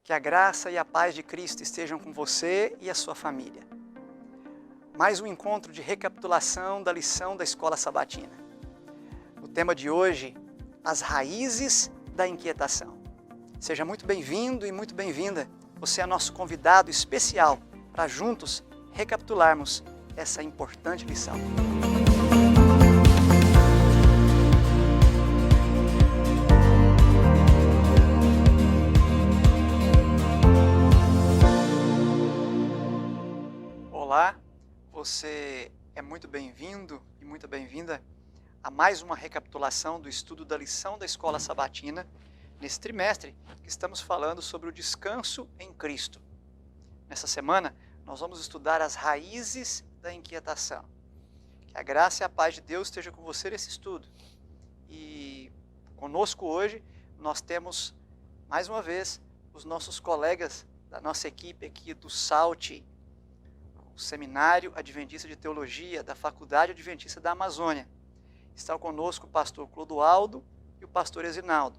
Que a graça e a paz de Cristo estejam com você e a sua família. Mais um encontro de recapitulação da lição da Escola Sabatina. O tema de hoje, as raízes da inquietação. Seja muito bem-vindo e muito bem-vinda. Você é nosso convidado especial para juntos recapitularmos essa importante lição. Olá, você é muito bem-vindo e muito bem-vinda a mais uma recapitulação do estudo da lição da Escola Sabatina, nesse trimestre que estamos falando sobre o descanso em Cristo. Nessa semana, nós vamos estudar as raízes da inquietação. Que a graça e a paz de Deus estejam com você nesse estudo. E conosco hoje, nós temos, mais uma vez, os nossos colegas da nossa equipe aqui do SALT, o Seminário Adventista de Teologia da Faculdade Adventista da Amazônia. Estão conosco o pastor Clodoaldo e o pastor Esinaldo.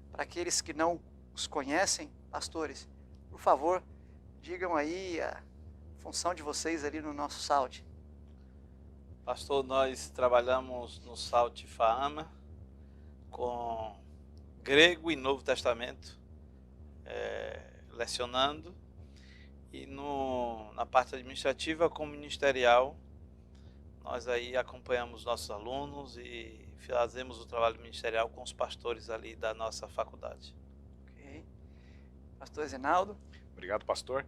Para aqueles que não os conhecem, pastores, por favor, digam aí a função de vocês ali no nosso SALT. Pastor, nós trabalhamos no SALT FAAMA com grego e Novo Testamento, lecionando. E na parte administrativa como ministerial, nós aí acompanhamos nossos alunos e fazemos o trabalho ministerial com os pastores ali da nossa faculdade. Ok. Pastor Esinaldo. Obrigado, pastor.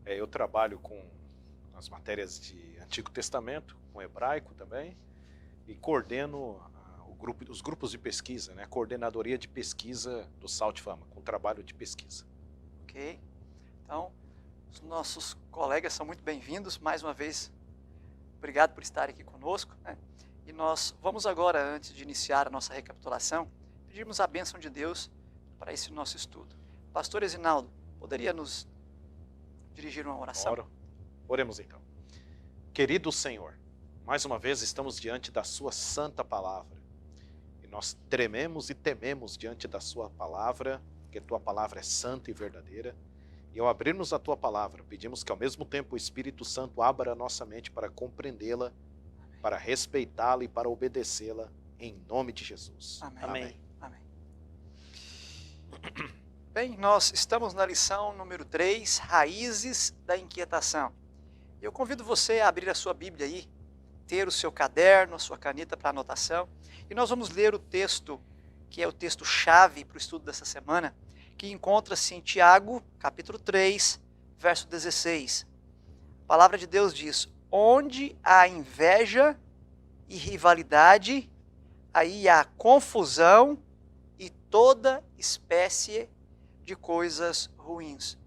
Eu trabalho com as matérias de Antigo Testamento, com hebraico também, e coordeno os grupos de pesquisa, né? Coordenadoria de pesquisa do SALT FAAMA, com trabalho de pesquisa. Ok. Então, os nossos colegas são muito bem-vindos, mais uma vez, obrigado por estarem aqui conosco, né? E nós vamos agora, antes de iniciar a nossa recapitulação, pedirmos a bênção de Deus para esse nosso estudo. Pastor Esinaldo, poderia nos dirigir uma oração? Oremos então. Querido Senhor, mais uma vez estamos diante da sua santa palavra, e nós trememos e tememos diante da sua palavra, porque tua palavra é santa e verdadeira. E ao abrirmos a tua palavra, pedimos que ao mesmo tempo o Espírito Santo abra a nossa mente para compreendê-la, para respeitá-la e para obedecê-la, em nome de Jesus. Amém. Amém. Amém. Bem, nós estamos na lição número 3, Raízes da Inquietação. Eu convido você a abrir a sua Bíblia aí, ter o seu caderno, a sua caneta para anotação, e nós vamos ler o texto, que é o texto-chave para o estudo dessa semana, que encontra-se em Tiago, capítulo 3, verso 16. A palavra de Deus diz: onde há inveja e rivalidade, aí há confusão e toda espécie de coisas ruins.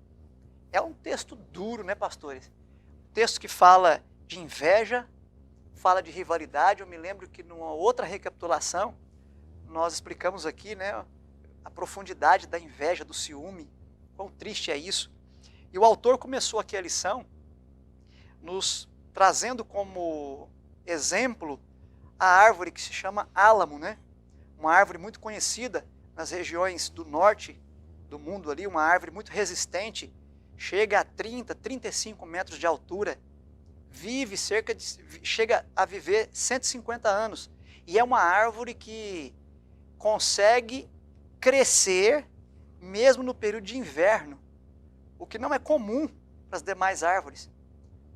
É um texto duro, né, pastores? Um texto que fala de inveja, fala de rivalidade. Eu me lembro que numa outra recapitulação, nós explicamos aqui, né, a profundidade da inveja, do ciúme, quão triste é isso. E o autor começou aqui a lição nos trazendo como exemplo a árvore que se chama álamo, né? Uma árvore muito conhecida nas regiões do norte do mundo ali, uma árvore muito resistente, chega a 30, 35 metros de altura, chega a viver 150 anos, e é uma árvore que consegue crescer mesmo no período de inverno, o que não é comum para as demais árvores.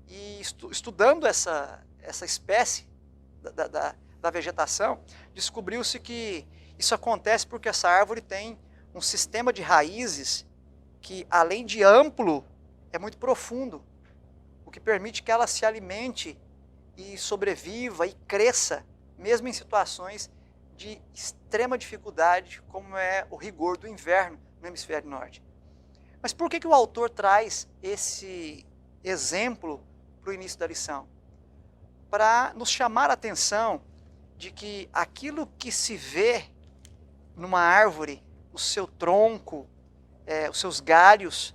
E estudando essa espécie da vegetação, descobriu-se que isso acontece porque essa árvore tem um sistema de raízes que, além de amplo, é muito profundo, o que permite que ela se alimente e sobreviva e cresça, mesmo em situações de extrema dificuldade, como é o rigor do inverno no hemisfério norte. Mas por que o autor traz esse exemplo para o início da lição? Para nos chamar a atenção de que aquilo que se vê numa árvore, o seu tronco, os seus galhos,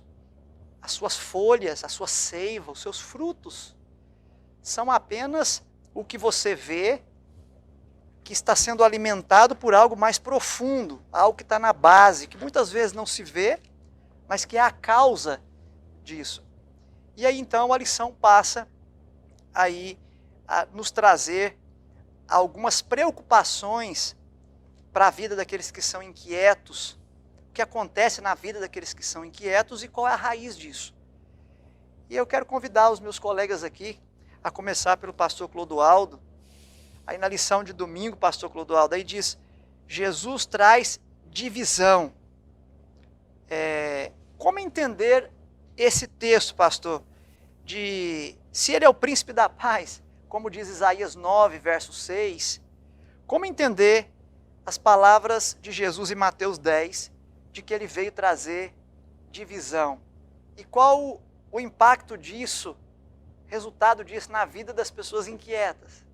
as suas folhas, a sua seiva, os seus frutos, são apenas o que você vê que está sendo alimentado por algo mais profundo, algo que está na base, que muitas vezes não se vê, mas que é a causa disso. E aí então a lição passa aí a nos trazer algumas preocupações para a vida daqueles que são inquietos, o que acontece na vida daqueles que são inquietos e qual é a raiz disso. E eu quero convidar os meus colegas aqui, a começar pelo pastor Clodoaldo. Aí na lição de domingo, pastor Clodoaldo, aí diz, Jesus traz divisão. Como entender esse texto, pastor? Se ele é o príncipe da paz, como diz Isaías 9, verso 6, como entender as palavras de Jesus em Mateus 10, de que ele veio trazer divisão? E qual o impacto disso, resultado disso na vida das pessoas inquietas?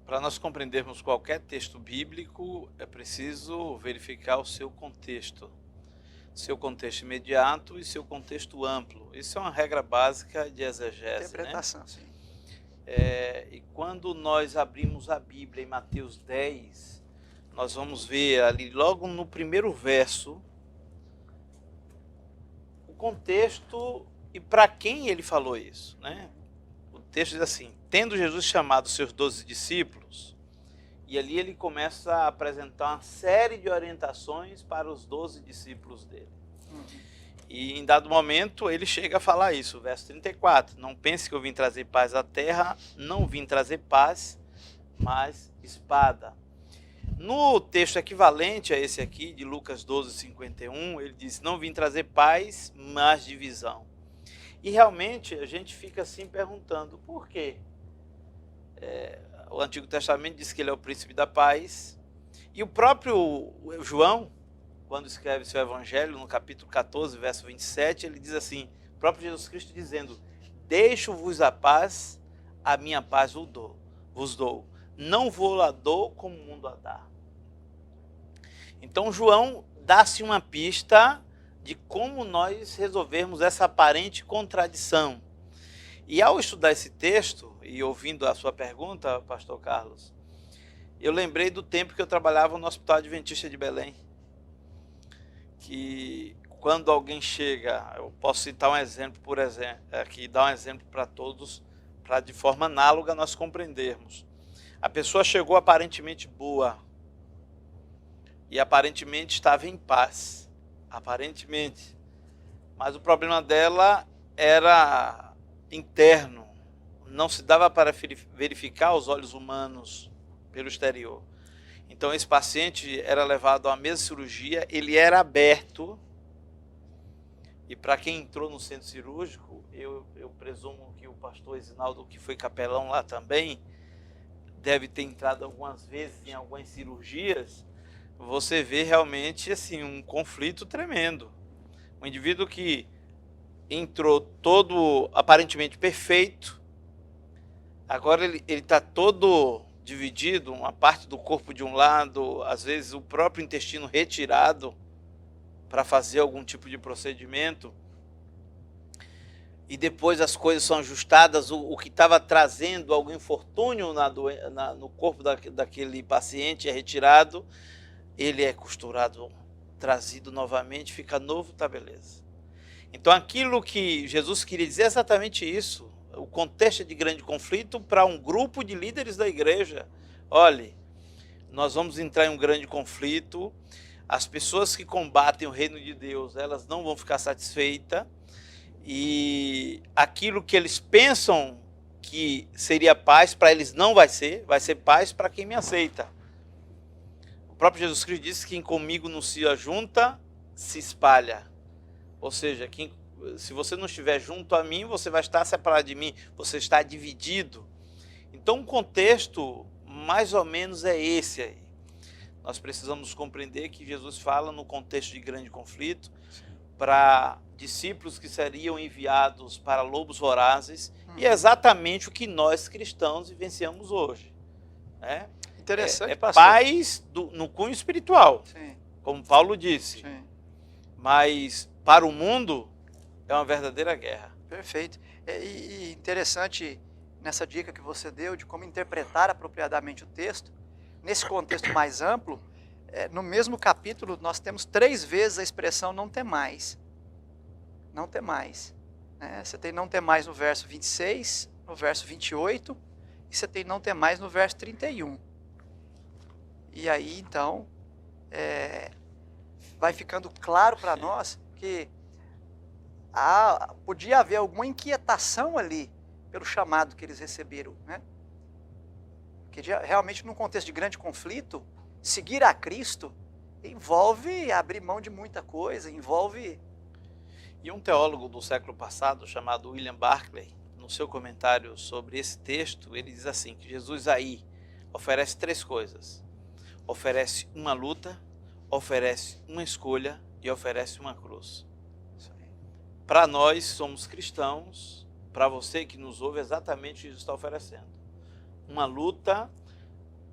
Para nós compreendermos qualquer texto bíblico, é preciso verificar o seu contexto imediato e seu contexto amplo. Isso é uma regra básica de exegese, Interpretação, né? sim. E quando nós abrimos a Bíblia em Mateus 10, nós vamos ver ali logo no primeiro verso o contexto e para quem ele falou isso, né? O texto diz assim, tendo Jesus chamado seus 12 discípulos, e ali ele começa a apresentar uma série de orientações para os 12 discípulos dele. E em dado momento ele chega a falar isso, verso 34, não pense que eu vim trazer paz à terra, não vim trazer paz, mas espada. No texto equivalente a esse aqui, de Lucas 12, 51, ele diz, não vim trazer paz, mas divisão. E realmente a gente fica assim perguntando, por quê? O Antigo Testamento diz que ele é o príncipe da paz, e o próprio João, quando escreve seu evangelho, no capítulo 14, verso 27, ele diz assim, o próprio Jesus Cristo dizendo, deixo-vos a paz, a minha paz vos dou. Não vou a dou como o mundo a dá. Então João dá-se uma pista de como nós resolvermos essa aparente contradição. E ao estudar esse texto, e ouvindo a sua pergunta, pastor Carlos, eu lembrei do tempo que eu trabalhava no Hospital Adventista de Belém. Que quando alguém chega, eu posso citar um exemplo, por exemplo, aqui dar um exemplo para todos, para de forma análoga nós compreendermos. A pessoa chegou aparentemente boa, e aparentemente estava em paz, aparentemente, mas o problema dela era interno, não se dava para verificar aos olhos humanos pelo exterior. Então esse paciente era levado a uma mesa de cirurgia, ele era aberto, e para quem entrou no centro cirúrgico, eu presumo que o pastor Isinaldo, que foi capelão lá também, deve ter entrado algumas vezes em algumas cirurgias, você vê realmente assim, um conflito tremendo. Um indivíduo que entrou todo aparentemente perfeito, agora ele está todo dividido, uma parte do corpo de um lado, às vezes o próprio intestino retirado para fazer algum tipo de procedimento, e depois as coisas são ajustadas, o que estava trazendo algum infortúnio no corpo daquele paciente é retirado, ele é costurado, trazido novamente, fica novo, tá beleza. Então aquilo que Jesus queria dizer é exatamente isso. O contexto é de grande conflito para um grupo de líderes da igreja. Olhe, nós vamos entrar em um grande conflito, as pessoas que combatem o reino de Deus, elas não vão ficar satisfeitas, e aquilo que eles pensam que seria paz, para eles não vai ser paz para quem me aceita. O próprio Jesus Cristo disse que quem comigo não se ajunta, se espalha. Ou seja, se você não estiver junto a mim, você vai estar separado de mim, você está dividido. Então o contexto mais ou menos é esse aí. Nós precisamos compreender que Jesus fala no contexto de grande conflito, para discípulos que seriam enviados para lobos vorazes, e é exatamente o que nós cristãos vivenciamos hoje. Né? Interessante, é pastor. paz no cunho espiritual, Sim, como Paulo disse, sim. mas para o mundo é uma verdadeira guerra. Perfeito. E interessante nessa dica que você deu de como interpretar apropriadamente o texto, nesse contexto mais amplo, no mesmo capítulo, nós temos 3 vezes a expressão não temais. Não temais. Né? Você tem não temais no verso 26, no verso 28, e você tem não temais no verso 31. E aí, então, vai ficando claro para nós que podia haver alguma inquietação ali pelo chamado que eles receberam, né? Porque realmente, num contexto de grande conflito, seguir a Cristo envolve abrir mão de muita coisa, envolve... E um teólogo do século passado, chamado William Barclay, no seu comentário sobre esse texto, ele diz assim, que Jesus aí oferece 3 coisas. Oferece uma luta, oferece uma escolha e oferece uma cruz. Para nós, somos cristãos, para você que nos ouve, exatamente isso está oferecendo. Uma luta,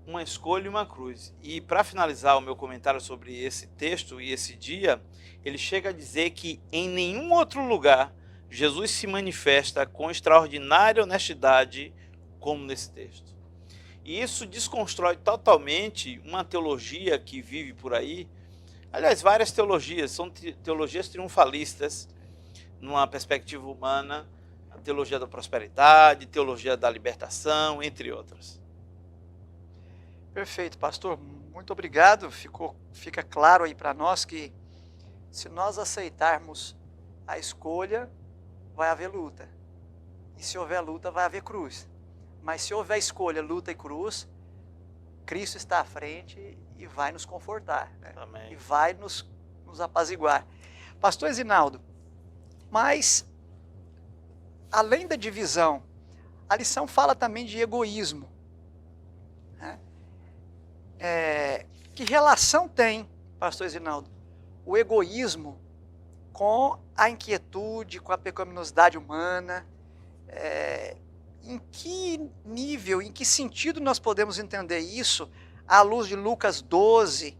uma escolha e uma cruz. E para finalizar o meu comentário sobre esse texto e esse dia, ele chega a dizer que em nenhum outro lugar Jesus se manifesta com extraordinária honestidade como nesse texto. E isso desconstrói totalmente uma teologia que vive por aí. Aliás, várias teologias, são teologias triunfalistas, numa perspectiva humana, a teologia da prosperidade, teologia da libertação, entre outras. Perfeito, pastor, muito obrigado. Fica claro aí para nós que se nós aceitarmos a escolha, vai haver luta. E se houver luta, vai haver cruz. Mas se houver escolha, luta e cruz, Cristo está à frente e vai nos confortar, né? Amém. E vai nos apaziguar. Pastor Esinaldo, mas além da divisão, a lição fala também de egoísmo. Né? Que relação tem, pastor Esinaldo, o egoísmo com a inquietude, com a pecaminosidade humana? Em que nível, em que sentido nós podemos entender isso à luz de Lucas 12,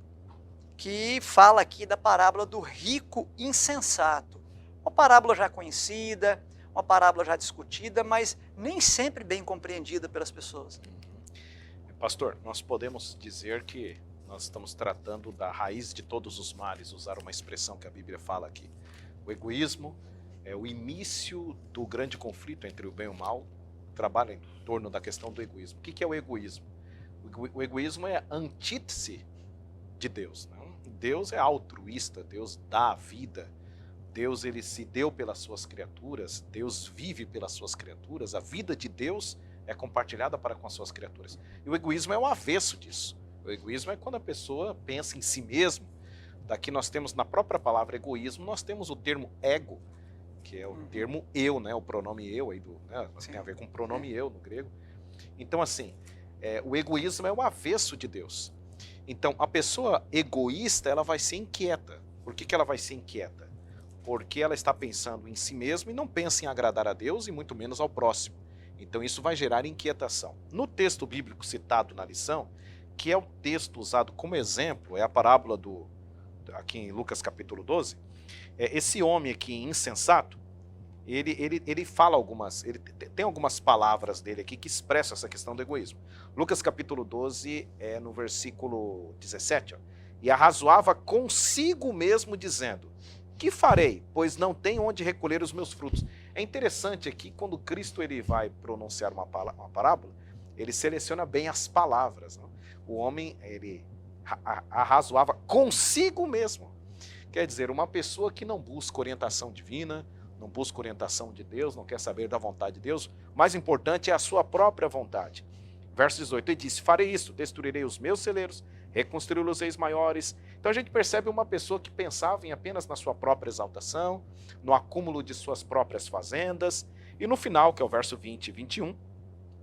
que fala aqui da parábola do rico insensato? Uma parábola já conhecida, uma parábola já discutida, mas nem sempre bem compreendida pelas pessoas. Pastor, nós podemos dizer que nós estamos tratando da raiz de todos os males, usar uma expressão que a Bíblia fala aqui. O egoísmo é o início do grande conflito entre o bem e o mal, trabalha em torno da questão do egoísmo. O que é o egoísmo? O egoísmo é a antítese de Deus. Né? Deus é altruísta, Deus dá a vida, Deus ele se deu pelas suas criaturas, Deus vive pelas suas criaturas, a vida de Deus é compartilhada para com as suas criaturas. E o egoísmo é o avesso disso. O egoísmo é quando a pessoa pensa em si mesmo. Daqui nós temos, na própria palavra egoísmo, nós temos o termo ego, que é o termo eu, né? O pronome eu, aí né? Tem a ver com o pronome eu no grego. Então, assim, o egoísmo é o avesso de Deus. Então, a pessoa egoísta, ela vai ser inquieta. Por que ela vai ser inquieta? Porque ela está pensando em si mesma e não pensa em agradar a Deus e muito menos ao próximo. Então, isso vai gerar inquietação. No texto bíblico citado na lição, que é o texto usado como exemplo, é a parábola aqui em Lucas capítulo 12, esse homem aqui insensato, ele fala ele tem algumas palavras dele aqui que expressam essa questão do egoísmo. Lucas capítulo 12, no versículo 17, ó, e arrazoava consigo mesmo dizendo, que farei, pois não tenho onde recolher os meus frutos. É interessante aqui, quando Cristo ele vai pronunciar uma parábola, ele seleciona bem as palavras. Não? O homem, ele arrazoava consigo mesmo. Quer dizer, uma pessoa que não busca orientação divina, não busca orientação de Deus, não quer saber da vontade de Deus, o mais importante é a sua própria vontade. Verso 18, ele disse, farei isso, destruirei os meus celeiros, reconstruí-los maiores. Então a gente percebe uma pessoa que pensava em apenas na sua própria exaltação, no acúmulo de suas próprias fazendas, e no final, que é o verso 20 e 21,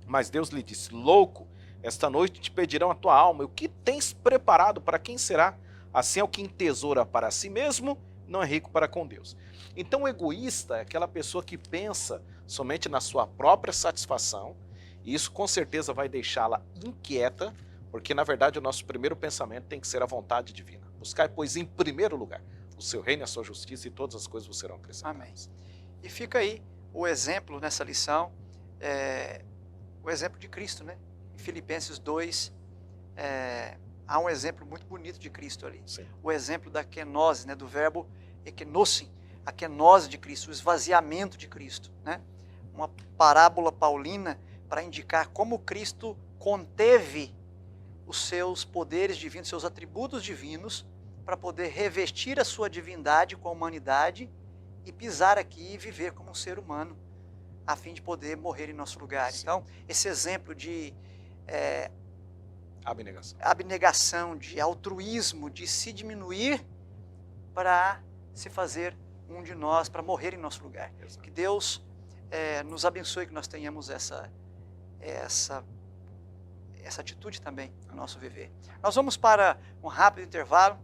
mas Deus lhe disse, louco, esta noite te pedirão a tua alma, e o que tens preparado para quem será? Assim é o que entesoura para si mesmo, não é rico para com Deus. Então o egoísta é aquela pessoa que pensa somente na sua própria satisfação, e isso com certeza vai deixá-la inquieta, porque na verdade o nosso primeiro pensamento tem que ser a vontade divina. Buscai, pois, em primeiro lugar o seu reino e a sua justiça, e todas as coisas vos serão acrescentadas. Amém. E fica aí o exemplo nessa lição, o exemplo de Cristo, né? Em Filipenses 2, há um exemplo muito bonito de Cristo ali. Sim. O exemplo da kenose, né, do verbo ekenosin, a kenose de Cristo, o esvaziamento de Cristo, né? Uma parábola paulina para indicar como Cristo conteve os seus poderes divinos, seus atributos divinos, para poder revestir a sua divindade com a humanidade e pisar aqui e viver como um ser humano, a fim de poder morrer em nosso lugar. Sim. Então, esse exemplo de Abnegação. abnegação, de altruísmo, de se diminuir para se fazer um de nós, para morrer em nosso lugar. Exato. Que Deus nos abençoe, que nós tenhamos essa atitude também no nosso viver. Nós vamos para um rápido intervalo.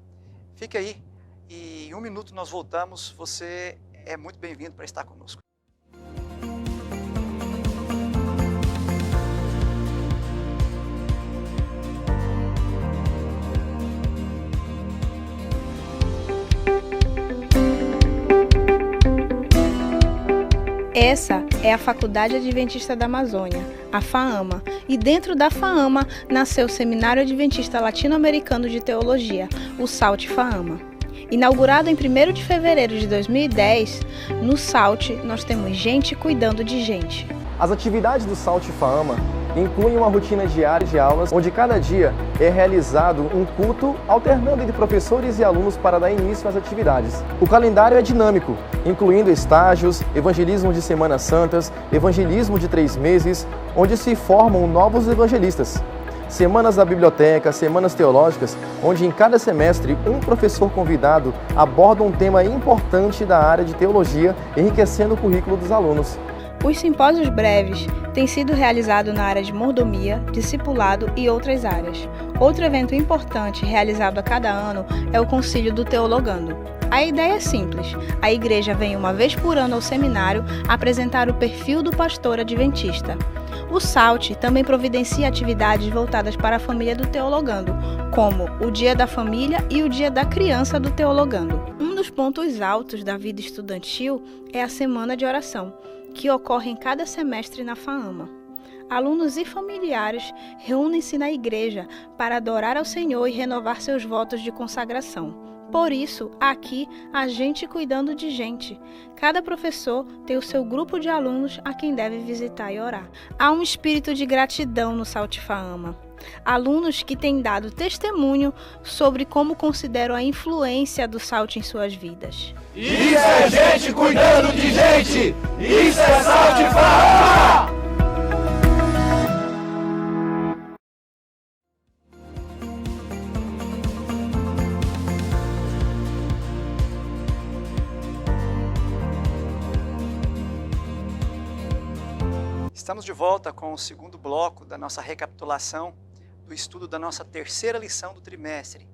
Fique aí e em 1 minuto nós voltamos. Você é muito bem-vindo para estar conosco. Essa é a Faculdade Adventista da Amazônia, a FAAMA, e dentro da FAAMA nasceu o Seminário Adventista Latino-Americano de Teologia, o SALT FAAMA. Inaugurado em 1º de fevereiro de 2010, no SALT nós temos gente cuidando de gente. As atividades do SALT FAAMA incluem uma rotina diária de aulas, onde cada dia é realizado um culto alternando entre professores e alunos para dar início às atividades. O calendário é dinâmico, incluindo estágios, evangelismo de Semanas Santas, evangelismo de 3 meses, onde se formam novos evangelistas. Semanas da biblioteca, semanas teológicas, onde em cada semestre um professor convidado aborda um tema importante da área de teologia, enriquecendo o currículo dos alunos. Os simpósios breves têm sido realizados na área de mordomia, discipulado e outras áreas. Outro evento importante realizado a cada ano é o Concílio do Teologando. A ideia é simples. A igreja vem uma vez por ano ao seminário apresentar o perfil do pastor adventista. O SALT também providencia atividades voltadas para a família do Teologando, como o Dia da Família e o Dia da Criança do Teologando. Um dos pontos altos da vida estudantil é a Semana de Oração, que ocorre em cada semestre na FAAMA. Alunos e familiares reúnem-se na igreja para adorar ao Senhor e renovar seus votos de consagração. Por isso, aqui, a gente cuidando de gente. Cada professor tem o seu grupo de alunos a quem deve visitar e orar. Há um espírito de gratidão no SALT FAAMA. Alunos que têm dado testemunho sobre como consideram a influência do SALT em suas vidas. Isso é gente cuidando de gente! Isso é SALT FAAMA! Estamos de volta com o segundo bloco da nossa recapitulação do estudo da nossa terceira lição do trimestre,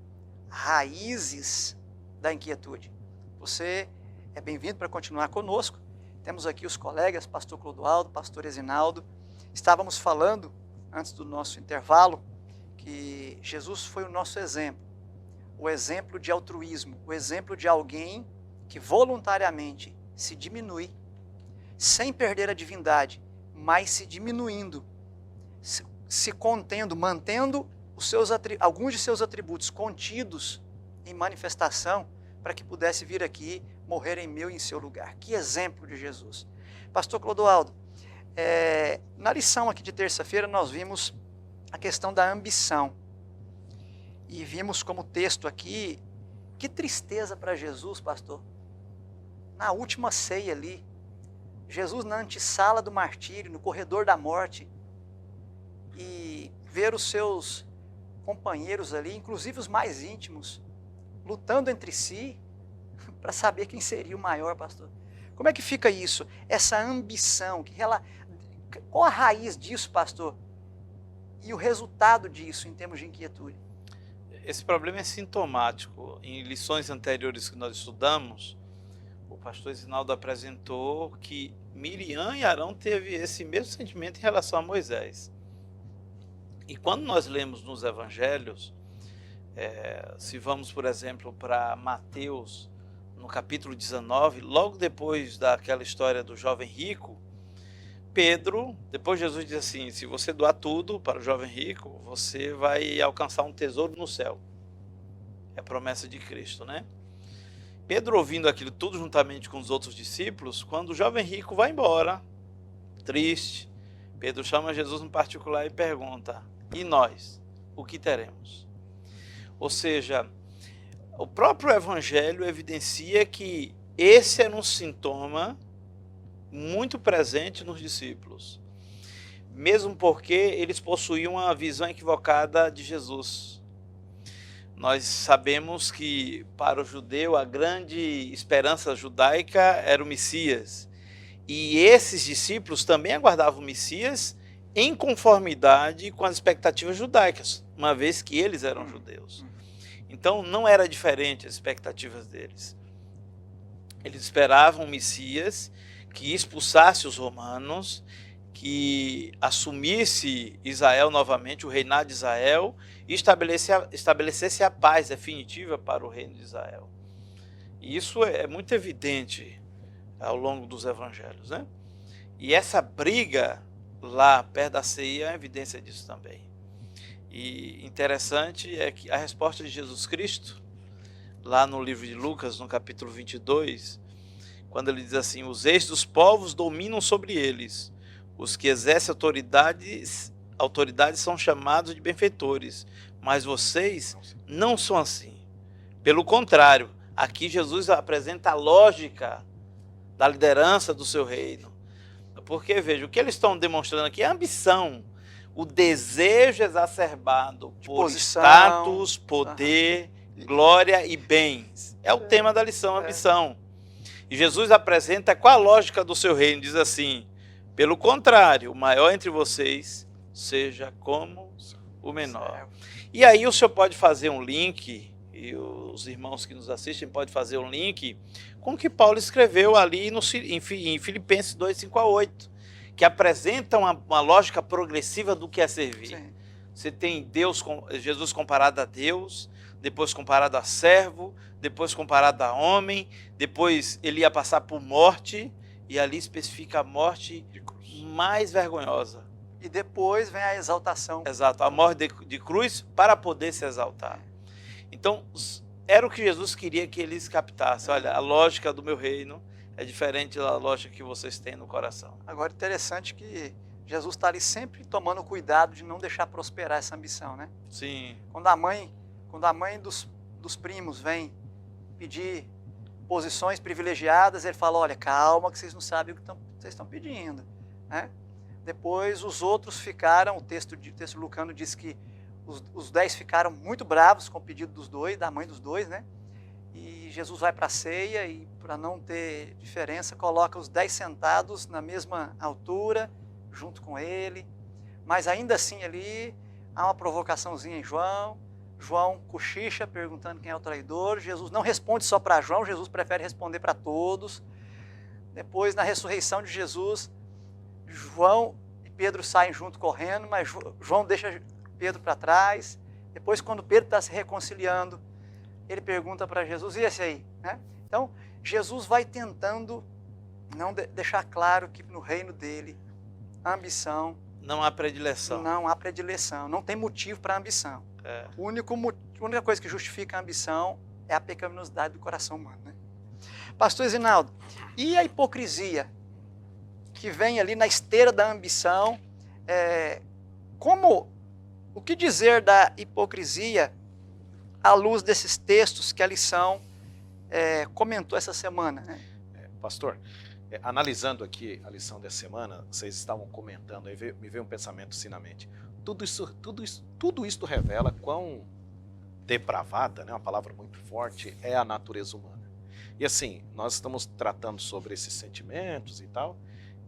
Raízes da Inquietude. Você é bem-vindo para continuar conosco. Temos aqui os colegas, pastor Clodoaldo, pastor Esinaldo. Estávamos falando, antes do nosso intervalo, que Jesus foi o nosso exemplo. O exemplo de altruísmo, o exemplo de alguém que voluntariamente se diminui, sem perder a divindade, mas se diminuindo, se contendo, mantendo alguns de seus atributos contidos em manifestação, para que pudesse vir aqui morrer em meu e em seu lugar. Que exemplo de Jesus. Pastor Clodoaldo, na lição aqui de terça-feira nós vimos a questão da ambição. E vimos como texto aqui, que tristeza para Jesus, pastor. Na última ceia ali, Jesus na antessala do martírio, no corredor da morte, e ver os seus companheiros ali, inclusive os mais íntimos, lutando entre si para saber quem seria o maior, pastor. Como é que fica isso? Essa ambição, qual a raiz disso, pastor? E o resultado disso em termos de inquietude? Esse problema é sintomático. Em lições anteriores que nós estudamos, o pastor Esinaldo apresentou que Miriam e Arão teve esse mesmo sentimento em relação a Moisés. E quando nós lemos nos evangelhos, se vamos, por exemplo, para Mateus, no capítulo 19, logo depois daquela história do jovem rico, Pedro, depois Jesus diz assim, se você doar tudo para o jovem rico, você vai alcançar um tesouro no céu. É a promessa de Cristo, né? Pedro, ouvindo aquilo tudo juntamente com os outros discípulos, quando o jovem rico vai embora, triste, Pedro chama Jesus em particular e pergunta, e nós, o que teremos? Ou seja, o próprio Evangelho evidencia que esse era um sintoma muito presente nos discípulos, mesmo porque eles possuíam uma visão equivocada de Jesus. Nós sabemos que para o judeu a grande esperança judaica era o Messias, e esses discípulos também aguardavam o Messias em conformidade com as expectativas judaicas, uma vez que eles eram judeus. Então não era diferente as expectativas deles. Eles esperavam um Messias que expulsasse os romanos, que assumisse Israel novamente, o reinado de Israel, e estabelecesse a paz definitiva para o reino de Israel. E isso é muito evidente ao longo dos evangelhos, né? E essa briga lá perto da ceia é evidência disso também. E interessante é que a resposta de Jesus Cristo, lá no livro de Lucas, no capítulo 22, quando ele diz assim, os reis dos povos dominam sobre eles, os que exercem autoridades são chamados de benfeitores, mas vocês não são assim. Pelo contrário, aqui Jesus apresenta a lógica da liderança do seu reino. Porque, veja, o que eles estão demonstrando aqui é a ambição, o desejo exacerbado por posição, status, poder, glória e bens. É o tema da lição, ambição. E Jesus apresenta qual a lógica do seu reino, diz assim, pelo contrário, o maior entre vocês seja como o menor. E aí o senhor pode fazer um link, e os irmãos que nos assistem podem fazer um link com o que Paulo escreveu ali em Filipenses 2, 5 a 8, que apresenta uma lógica progressiva do que é servir. Sim. Você tem Jesus comparado a Deus, depois comparado a servo, depois comparado a homem, depois ele ia passar por morte, e ali especifica a morte mais vergonhosa. E depois vem a exaltação. Exato, a morte de cruz para poder se exaltar. Então, era o que Jesus queria que eles captassem. Olha, a lógica do meu reino é diferente da lógica que vocês têm no coração. Agora, interessante que Jesus está ali sempre tomando cuidado de não deixar prosperar essa ambição, né? Sim. Quando a mãe dos primos vem pedir posições privilegiadas, ele fala, olha, calma que vocês não sabem o que vocês estão pedindo, né? Depois os outros ficaram, o texto lucano diz que os 10 ficaram muito bravos com o pedido dos dois, da mãe dos dois, né? E Jesus vai para a ceia e, para não ter diferença, coloca os 10 sentados na mesma altura, junto com ele. Mas ainda assim ali há uma provocaçãozinha em João. João cochicha perguntando quem é o traidor. Jesus não responde só para João, Jesus prefere responder para todos. Depois, na ressurreição de Jesus, João e Pedro saem junto correndo, mas João deixa Pedro para trás. Depois, quando Pedro está se reconciliando, ele pergunta para Jesus, e esse aí? Né? Então, Jesus vai tentando não deixar claro que no reino dele, a ambição... Não há predileção. Não há predileção, não tem motivo para a ambição. A única coisa que justifica a ambição é a pecaminosidade do coração humano. Né? Pastor Zinaldo, e a hipocrisia que vem ali na esteira da ambição? O que dizer da hipocrisia à luz desses textos que a lição comentou essa semana? Né? Pastor, analisando aqui a lição dessa semana, vocês estavam comentando, aí me veio um pensamento assim na mente. Tudo isso revela quão depravada, né, uma palavra muito forte, é a natureza humana. E assim, nós estamos tratando sobre esses sentimentos e tal,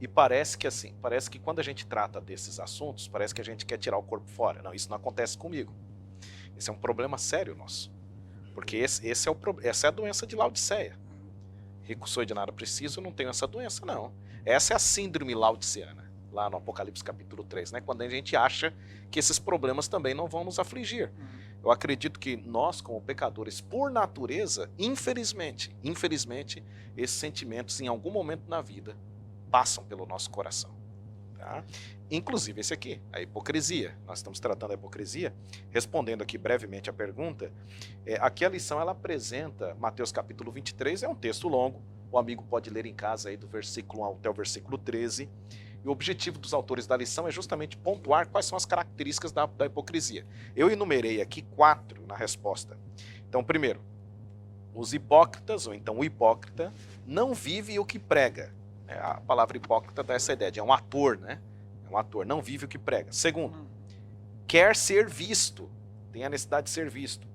e parece que quando a gente trata desses assuntos, parece que a gente quer tirar o corpo fora. Não, isso não acontece comigo. Esse é um problema sério nosso. Porque essa é a doença de Laodiceia. Rico sou e de nada preciso, eu não tenho essa doença, não. Essa é a síndrome laodiceana, lá no Apocalipse capítulo 3, né? Quando a gente acha que esses problemas também não vão nos afligir. Eu acredito que nós, como pecadores, por natureza, infelizmente, esses sentimentos, em algum momento na vida, passam pelo nosso coração. Tá? Inclusive esse aqui, a hipocrisia. Nós estamos tratando a hipocrisia. Respondendo aqui brevemente a pergunta, aqui a lição ela apresenta Mateus capítulo 23, é um texto longo, o amigo pode ler em casa aí do versículo 1 até o versículo 13, e o objetivo dos autores da lição é justamente pontuar quais são as características da hipocrisia. Eu enumerei aqui 4 na resposta. Então, primeiro, os hipócritas, ou então o hipócrita, não vive o que prega. A palavra hipócrita dá essa ideia de um ator, né? É um ator, não vive o que prega. Segundo, quer ser visto, tem a necessidade de ser visto.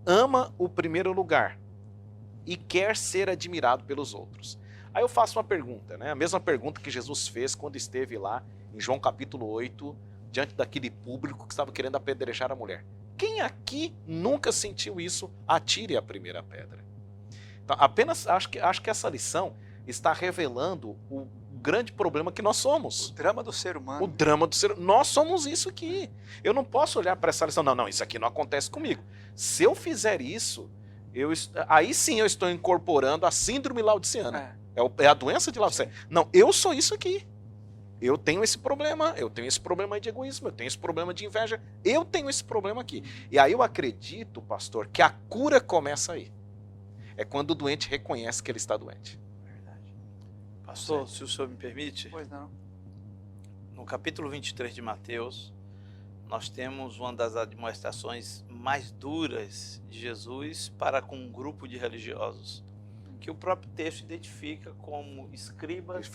Ama o primeiro lugar e quer ser admirado pelos outros. Aí eu faço uma pergunta, né? A mesma pergunta que Jesus fez quando esteve lá em João capítulo 8, diante daquele público que estava querendo apedrejar a mulher. Quem aqui nunca sentiu isso? Atire a primeira pedra. Então, apenas acho que essa lição está revelando o grande problema que nós somos. O drama do ser humano. O drama do ser humano. Nós somos isso aqui. Eu não posso olhar para essa lição, não, isso aqui não acontece comigo. Se eu fizer isso, aí sim eu estou incorporando a síndrome laodiceana. É a doença de Laodiceia. Não, eu sou isso aqui. Eu tenho esse problema de egoísmo, eu tenho esse problema de inveja, eu tenho esse problema aqui. E aí eu acredito, pastor, que a cura começa aí. É quando o doente reconhece que ele está doente. Pastor, se o senhor me permite, Pois não. no capítulo 23 de Mateus, nós temos uma das admoestações mais duras de Jesus para com um grupo de religiosos, que o próprio texto identifica como escribas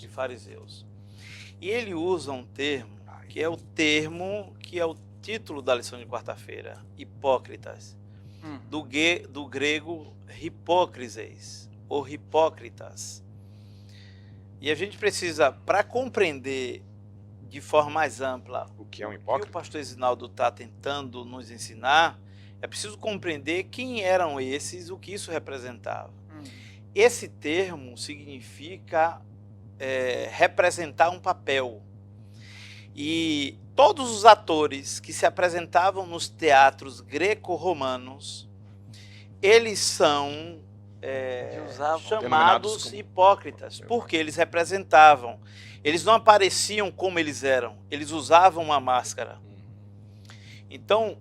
E fariseus. E ele usa um termo, que é o título da lição de quarta-feira, hipócritas, do grego hipócrises, ou hipócritas. E a gente precisa, para compreender de forma mais ampla o que é um o que o hipócrita? pastor Isinaldo está tentando nos ensinar, é preciso compreender quem eram esses, o que isso representava. Esse termo significa representar um papel. E todos os atores que se apresentavam nos teatros greco-romanos, eles são chamados como hipócritas, porque eles representavam. Eles não apareciam como eles eram, eles usavam uma máscara. Então,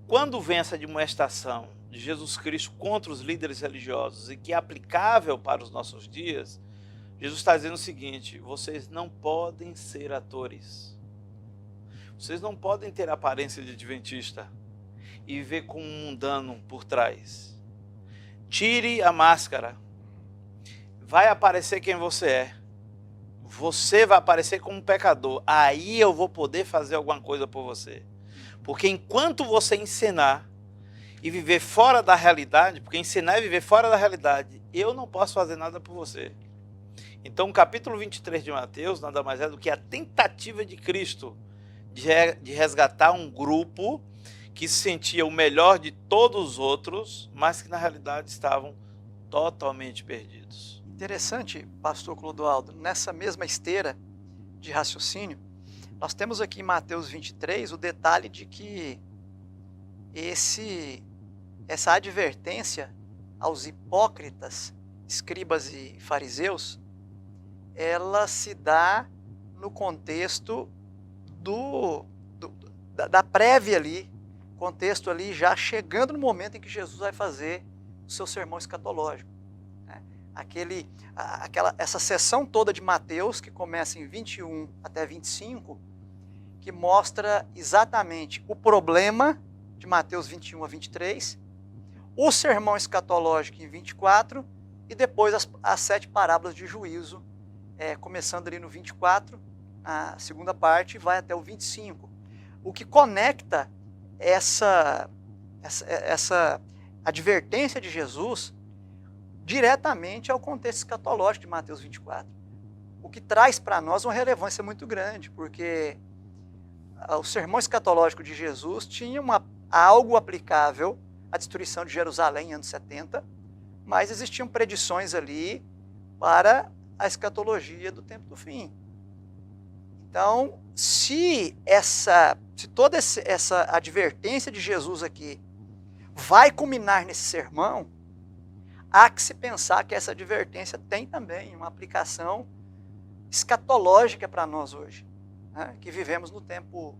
quando vem essa admoestação de Jesus Cristo contra os líderes religiosos e que é aplicável para os nossos dias, Jesus está dizendo o seguinte: vocês não podem ser atores. Vocês não podem ter aparência de adventista e viver com um mundano por trás. Tire a máscara. Vai aparecer quem você é. Você vai aparecer como um pecador. Aí eu vou poder fazer alguma coisa por você. Porque enquanto você ensinar e viver fora da realidade, porque ensinar e viver fora da realidade, eu não posso fazer nada por você. Então, o capítulo 23 de Mateus nada mais é do que a tentativa de Cristo de resgatar um grupo que se sentia o melhor de todos os outros, mas que na realidade estavam totalmente perdidos. Interessante, pastor Clodoaldo, nessa mesma esteira de raciocínio, nós temos aqui em Mateus 23 o detalhe de que essa advertência aos hipócritas, escribas e fariseus, ela se dá no contexto da prévia ali, contexto ali já chegando no momento em que Jesus vai fazer o seu sermão escatológico. Né? Essa sessão toda de Mateus, que começa em 21 até 25, que mostra exatamente o problema de Mateus 21 a 23, o sermão escatológico em 24 e depois as 7 parábolas de juízo, começando ali no 24, a segunda parte, vai até o 25. O que conecta essa advertência de Jesus diretamente ao contexto escatológico de Mateus 24. O que traz para nós uma relevância muito grande, porque o sermão escatológico de Jesus tinha algo aplicável à destruição de Jerusalém em anos 70, mas existiam predições ali para a escatologia do tempo do fim. Então, se toda essa advertência de Jesus aqui vai culminar nesse sermão, há que se pensar que essa advertência tem também uma aplicação escatológica para nós hoje, né? Que vivemos no tempo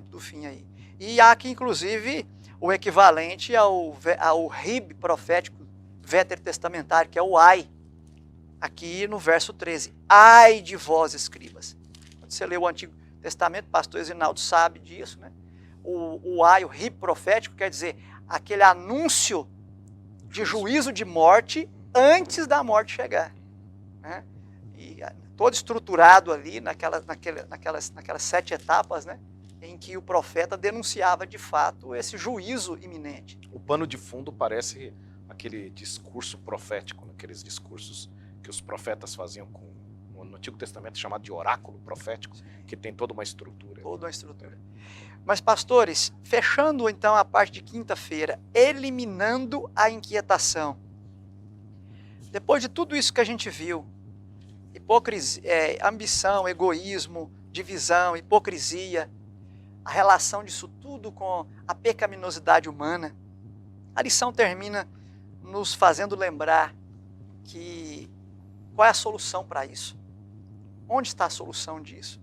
do fim aí. E há aqui, inclusive, o equivalente ao rib profético veterotestamentário, que é o ai, aqui no verso 13. Ai de vós, escribas. Quando você lê o Antigo Testamento, o pastor Esinaldo sabe disso, né? O ai, o rib profético, quer dizer, aquele anúncio de juízo de morte antes da morte chegar, né? E todo estruturado ali naquelas 7 etapas, né? Em que o profeta denunciava de fato esse juízo iminente. O pano de fundo parece aquele discurso profético, aqueles discursos que os profetas faziam no Antigo Testamento, chamado de oráculo profético, que tem toda uma estrutura. Toda uma estrutura. Mas, pastores, fechando então a parte de quinta-feira, eliminando a inquietação. Depois de tudo isso que a gente viu, ambição, egoísmo, divisão, hipocrisia, a relação disso tudo com a pecaminosidade humana, a lição termina nos fazendo lembrar que qual é a solução para isso? Onde está a solução disso?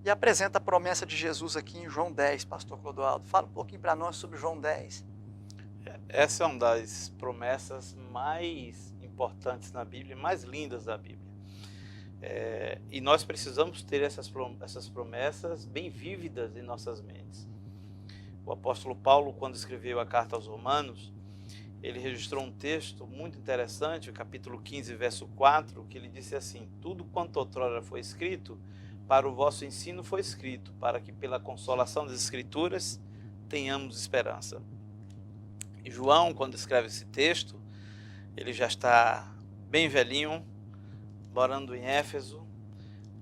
E apresenta a promessa de Jesus aqui em João 10, pastor Clodoaldo. Fala um pouquinho para nós sobre João 10. Essa é uma das promessas mais importantes na Bíblia, mais lindas da Bíblia. E nós precisamos ter essas promessas bem vívidas em nossas mentes. O apóstolo Paulo, quando escreveu a carta aos Romanos, ele registrou um texto muito interessante, o capítulo 15, verso 4, que ele disse assim: tudo quanto outrora foi escrito, para o vosso ensino foi escrito, para que pela consolação das Escrituras tenhamos esperança. E João, quando escreve esse texto, ele já está bem velhinho, morando em Éfeso,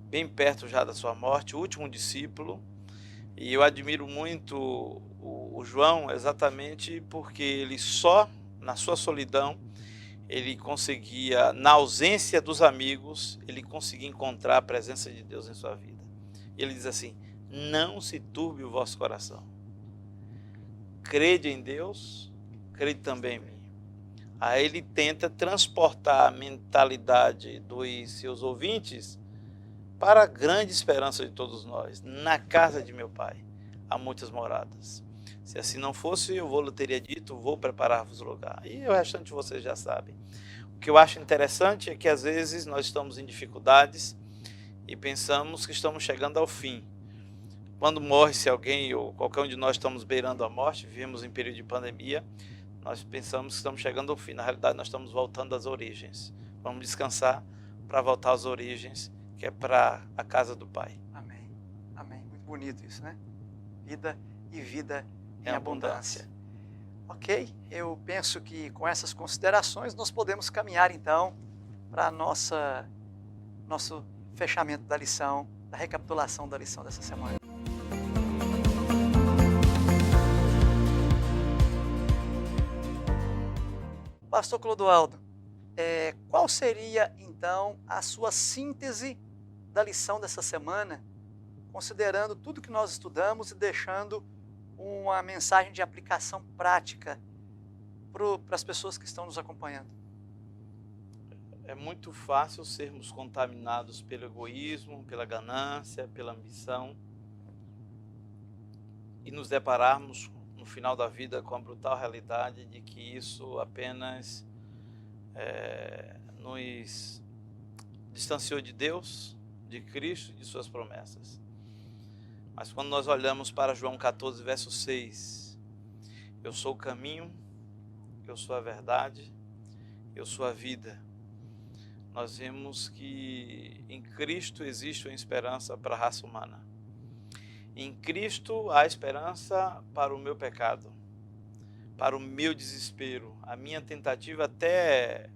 bem perto já da sua morte, o último discípulo. E eu admiro muito o João exatamente porque ele só, na sua solidão, ele conseguia, na ausência dos amigos, ele conseguia encontrar a presença de Deus em sua vida. E ele diz assim: não se turbe o vosso coração. Crede em Deus, crede também em mim. Aí ele tenta transportar a mentalidade dos seus ouvintes para a grande esperança de todos nós. Na casa de meu pai há muitas moradas. Se assim não fosse, eu teria dito, vou preparar-vos lugar. E o restante vocês já sabem. O que eu acho interessante é que às vezes nós estamos em dificuldades e pensamos que estamos chegando ao fim. Quando morre-se alguém, ou qualquer um de nós estamos beirando a morte, vivemos em período de pandemia, nós pensamos que estamos chegando ao fim. Na realidade, nós estamos voltando às origens. Vamos descansar para voltar às origens, que é para a casa do Pai. Amém. Amém. Muito bonito isso, né? Vida e vida em abundância. Ok? Eu penso que com essas considerações nós podemos caminhar então para nosso fechamento da lição, da recapitulação da lição dessa semana. Pastor Clodoaldo, qual seria então a sua síntese da lição dessa semana, considerando tudo que nós estudamos e deixando uma mensagem de aplicação prática para as pessoas que estão nos acompanhando? É muito fácil sermos contaminados pelo egoísmo, pela ganância, pela ambição e nos depararmos no final da vida com a brutal realidade de que isso apenas nos distanciou de Deus, de Cristo e de suas promessas. Mas quando nós olhamos para João 14, verso 6, eu sou o caminho, eu sou a verdade, eu sou a vida. Nós vemos que em Cristo existe uma esperança para a raça humana. Em Cristo há esperança para o meu pecado, para o meu desespero, a minha tentativa até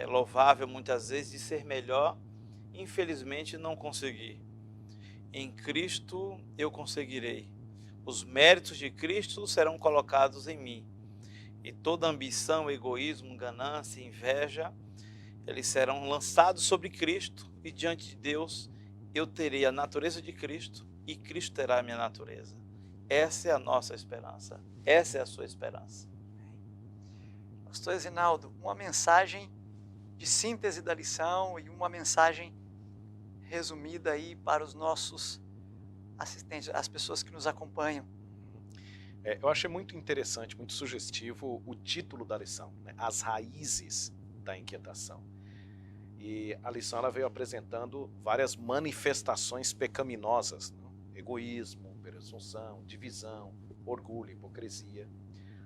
louvável muitas vezes de ser melhor, infelizmente não consegui. Em Cristo eu conseguirei. Os méritos de Cristo serão colocados em mim. E toda ambição, egoísmo, ganância, inveja, eles serão lançados sobre Cristo e diante de Deus eu terei a natureza de Cristo e Cristo terá a minha natureza. Essa é a nossa esperança. Essa é a sua esperança. Pastor Esinaldo, uma mensagem de síntese da lição e uma mensagem resumida aí para os nossos assistentes, as pessoas que nos acompanham. Eu achei muito interessante, muito sugestivo o título da lição, né? As raízes da inquietação. E a lição ela veio apresentando várias manifestações pecaminosas, né? Egoísmo, presunção, divisão, orgulho, hipocrisia.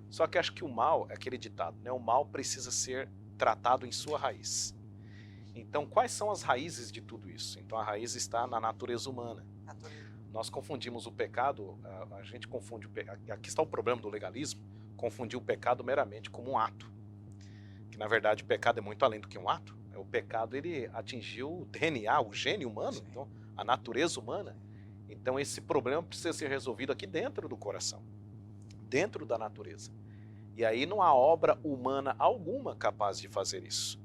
Só que acho que o mal, é aquele ditado, né? O mal precisa ser tratado em sua raiz. Então, quais são as raízes de tudo isso? Então, a raiz está na natureza humana. Nós confundimos o pecado, a gente confunde o pecado, aqui está o problema do legalismo, confundir o pecado meramente como um ato. Que na verdade o pecado é muito além do que um ato. O pecado ele atingiu o DNA, o gene humano, então, a natureza humana. Então esse problema precisa ser resolvido aqui dentro do coração, dentro da natureza. E aí não há obra humana alguma capaz de fazer isso,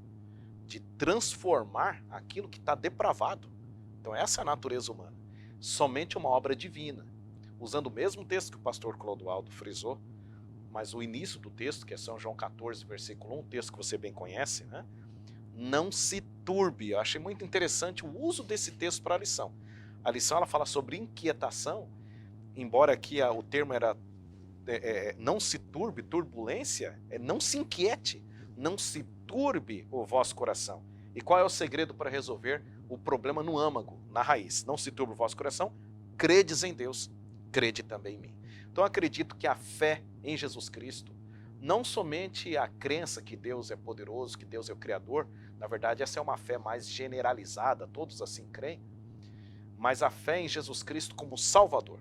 de transformar aquilo que está depravado. Então essa é a natureza humana. Somente uma obra divina. Usando o mesmo texto que o pastor Clodoaldo frisou, mas o início do texto, que é São João 14, versículo 1, um texto que você bem conhece, né? Não se turbe. Eu achei muito interessante o uso desse texto para a lição. A lição ela fala sobre inquietação, embora aqui o termo era não se turbe, turbulência, não se inquiete, não se turbe o vosso coração. E qual é o segredo para resolver o problema no âmago, na raiz? Não se turbe o vosso coração, credes em Deus, crede também em mim. Então eu acredito que a fé em Jesus Cristo, não somente a crença que Deus é poderoso, que Deus é o Criador, na verdade essa é uma fé mais generalizada, todos assim creem, mas a fé em Jesus Cristo como Salvador,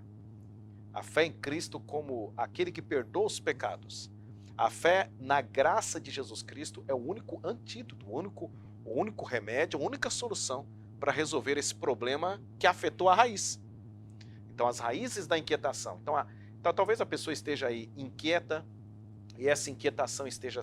a fé em Cristo como aquele que perdoa os pecados, a fé na graça de Jesus Cristo é o único antídoto, o único remédio, a única solução para resolver esse problema que afetou a raiz. Então as raízes da inquietação. Então talvez a pessoa esteja aí inquieta e essa inquietação esteja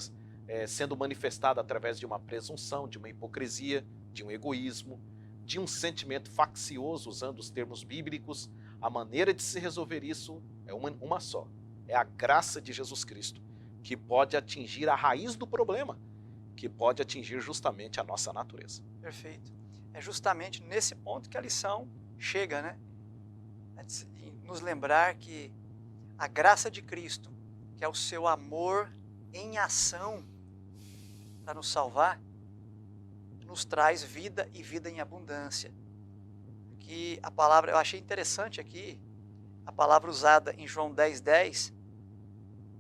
sendo manifestada através de uma presunção, de uma hipocrisia, de um egoísmo, de um sentimento faccioso, usando os termos bíblicos. A maneira de se resolver isso é uma só. É a graça de Jesus Cristo, que pode atingir a raiz do problema, que pode atingir justamente a nossa natureza. Perfeito. É justamente nesse ponto que a lição chega, né? Nos lembrar que a graça de Cristo, que é o seu amor em ação para nos salvar, nos traz vida e vida em abundância. Que a palavra, eu achei interessante aqui, a palavra usada em João 10:10,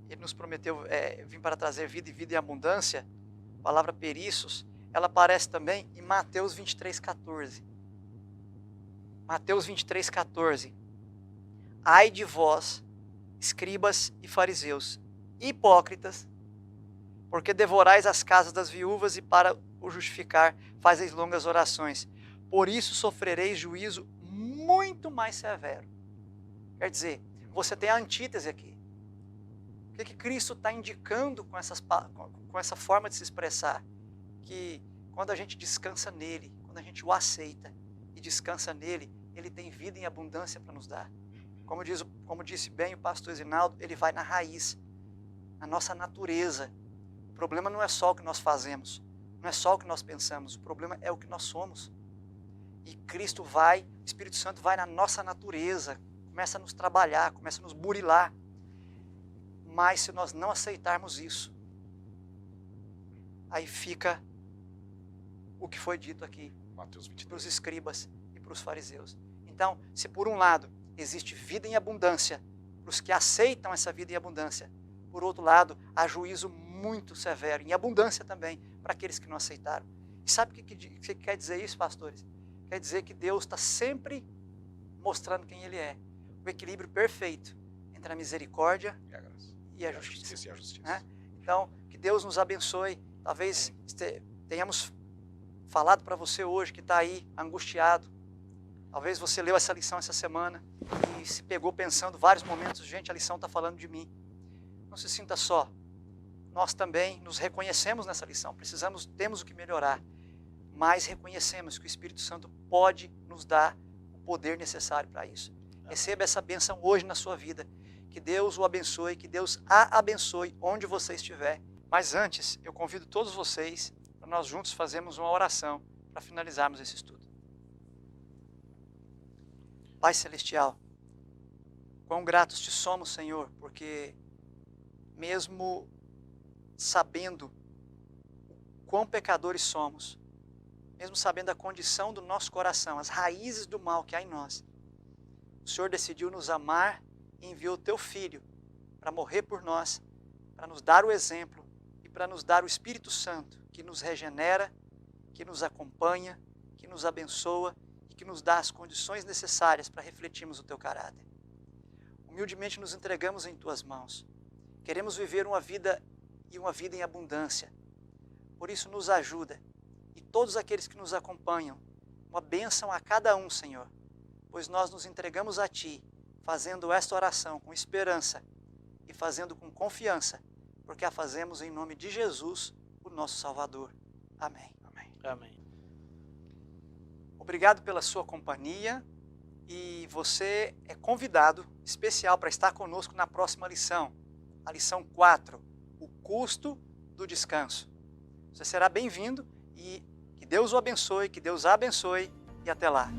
ele nos prometeu vir para trazer vida e vida em abundância, a palavra perissos, ela aparece também em Mateus 23:14. Mateus 23:14. Ai de vós, escribas e fariseus, hipócritas, porque devorais as casas das viúvas e para o justificar fazeis longas orações. Por isso sofrereis juízo muito mais severo. Quer dizer, você tem a antítese aqui. O que Cristo está indicando com essa forma de se expressar? Que quando a gente descansa nele, quando a gente o aceita e descansa nele, ele tem vida em abundância para nos dar. Como disse bem o pastor Zinaldo, ele vai na raiz, na nossa natureza. O problema não é só o que nós fazemos, não é só o que nós pensamos, o problema é o que nós somos. E Cristo vai, o Espírito Santo vai na nossa natureza, começa a nos trabalhar, começa a nos burilar. Mas se nós não aceitarmos isso, aí fica o que foi dito aqui para os escribas e para os fariseus. Então, se por um lado existe vida em abundância para os que aceitam essa vida em abundância, por outro lado, há juízo muito severo, em abundância também, para aqueles que não aceitaram. E sabe o que quer dizer isso, pastores? Quer dizer que Deus está sempre mostrando quem Ele é. O equilíbrio perfeito entre a misericórdia e a justiça. Né? Então, que Deus nos abençoe. Talvez tenhamos falado para você hoje que está aí angustiado. Talvez você leu essa lição essa semana e se pegou pensando vários momentos, gente, a lição está falando de mim. Não se sinta só. Nós também nos reconhecemos nessa lição. Temos o que melhorar. Mas reconhecemos que o Espírito Santo pode nos dar o poder necessário para isso. Receba essa bênção hoje na sua vida. Que Deus o abençoe, que Deus a abençoe onde você estiver. Mas antes, eu convido todos vocês para nós juntos fazermos uma oração para finalizarmos esse estudo. Pai Celestial, quão gratos te somos, Senhor, porque mesmo sabendo o quão pecadores somos, mesmo sabendo a condição do nosso coração, as raízes do mal que há em nós, o Senhor decidiu nos amar e enviou o Teu Filho para morrer por nós, para nos dar o exemplo e para nos dar o Espírito Santo, que nos regenera, que nos acompanha, que nos abençoa e que nos dá as condições necessárias para refletirmos o Teu caráter. Humildemente nos entregamos em Tuas mãos. Queremos viver uma vida em abundância. Por isso nos ajuda. E todos aqueles que nos acompanham, uma bênção a cada um, Senhor. Pois nós nos entregamos a Ti, fazendo esta oração com esperança e fazendo com confiança, porque a fazemos em nome de Jesus, o nosso Salvador. Amém. Amém. Amém. Obrigado pela sua companhia e você é convidado especial para estar conosco na próxima lição, a lição 4, o custo do descanso. Você será bem-vindo e que Deus o abençoe, que Deus a abençoe e até lá.